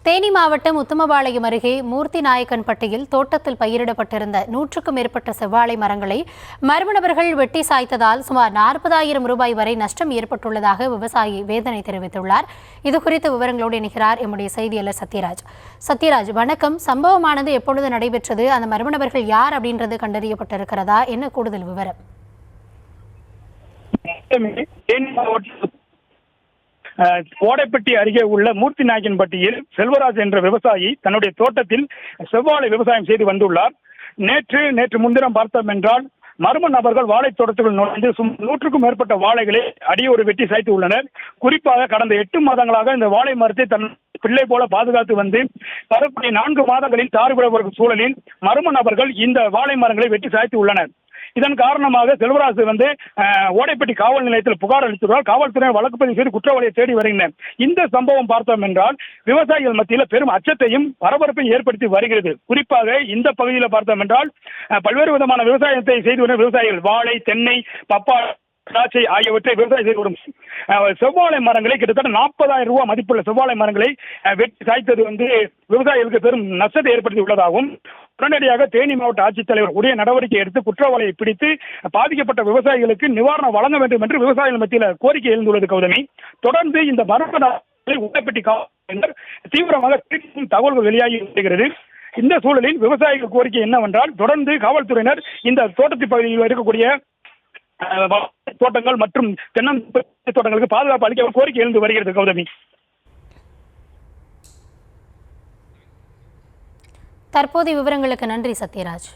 தேனி மாவட்டம் உத்தமபாளையம் அருகே மூர்த்தி நாயக்கன்பட்டியில் தோட்டத்தில் பயிரிடப்பட்டிருந்த 100க்கும் மேற்பட்ட செவ்வாழை மரங்களை மர்ம நபர்கள் வெட்டி சாய்த்ததால் சுமார் 40,000 ரூபாய் வரை நஷ்டம் ஏற்பட்டுள்ளதாக விவசாயி வேதனை தெரிவித்துள்ளார். இதுகுறித்த விவரங்களோடு இணைகிறார் எம்முடைய செய்தியாளர் சத்யராஜ். சத்யராஜ், வணக்கம். சம்பவமானது எப்பொழுது நடைபெற்றது? அந்த மர்ம நபர்கள் யார் அப்படின்றது கண்டறியப்பட்டிருக்கிறதா? என்ன கூடுதல் விவரம்? கோடைப்பட்டி அருகே உள்ள மூர்த்தி நாயக்கன்பட்டியில் செல்வராஜ் என்ற விவசாயி தன்னுடைய தோட்டத்தில் செவ்வாழை விவசாயம் செய்து வந்துள்ளார். நேற்று முன்தினம் பார்த்தோம் என்றால் மர்ம நபர்கள் வாழை தோட்டத்துக்குள் நுழைந்து 100க்கும் மேற்பட்ட வாழைகளை அடியோடு வெட்டி சாய்த்து உள்ளனர். குறிப்பாக கடந்த 8 மாதங்களாக இந்த வாழை மரத்தை தன் பிள்ளை போல பாதுகாத்து வந்து வரக்கூடிய 4 மாதங்களில் தாறுவிட வரும் சூழலில் மர்ம நபர்கள் இந்த வாழை மரங்களை வெட்டி சாய்த்து உள்ளனர். இதன் காரணமாக செல்வராஜ் ஓடைப்பட்டி காவல் நிலையத்தில் புகார் அளித்துள்ளார். காவல்துறையினர் வழக்கு பதிவு செய்து குற்றவாளியை தேடி வருகின்றனர். இந்த சம்பவம் பார்த்தோம் என்றால் விவசாயிகள் மத்தியில் பெரும் அச்சத்தையும் பரபரப்பையும் ஏற்படுத்தி வருகிறது. குறிப்பாக இந்த பகுதியில் பார்த்தோம் என்றால் பல்வேறு விதமான விவசாயத்தை செய்து வரும் விவசாயிகள் வாழை, தென்னை, பப்பாளி, திராட்சை ஆகியவற்றை விவசாயம் செய்து வரும் செவ்வாழை மரங்களை கிட்டத்தட்ட 40,000 ரூபாய் மதிப்புள்ள செவ்வாழை மரங்களை வெட்டி சாய்த்தது விவசாயிகளுக்கு பெரும் நஷ்டத்தை ஏற்படுத்தி உள்ளதாகவும் உடனடியாக தேனி மாவட்ட ஆட்சித்தலைவர் உரிய நடவடிக்கை எடுத்து குற்றவாளியை பிடித்து பாதிக்கப்பட்ட விவசாயிகளுக்கு நிவாரணம் வழங்க வேண்டும் என்று விவசாயிகள் மத்தியில் கோரிக்கை எழுந்துள்ளது. கௌதமி, தொடர்ந்து இந்த மரபணு உடைப்பட்டி காவல்துறையினர் தீவிரமாக தகவல்கள் வெளியாகி வருகிறது. இந்த சூழலில் விவசாயிகள் கோரிக்கை என்னவென்றால் தொடர்ந்து காவல்துறையினர் இந்த தோட்டத்து பகுதியில் இருக்கக்கூடிய தோட்டங்கள் மற்றும் தென்னந்தோட்ட தோட்டங்களுக்கு பாதுகாப்பு அளிக்க கோரிக்கை எழுந்து வருகிறது. கௌதமி, தற்போதைய விவரங்களுக்கு நன்றி சத்யராஜ்.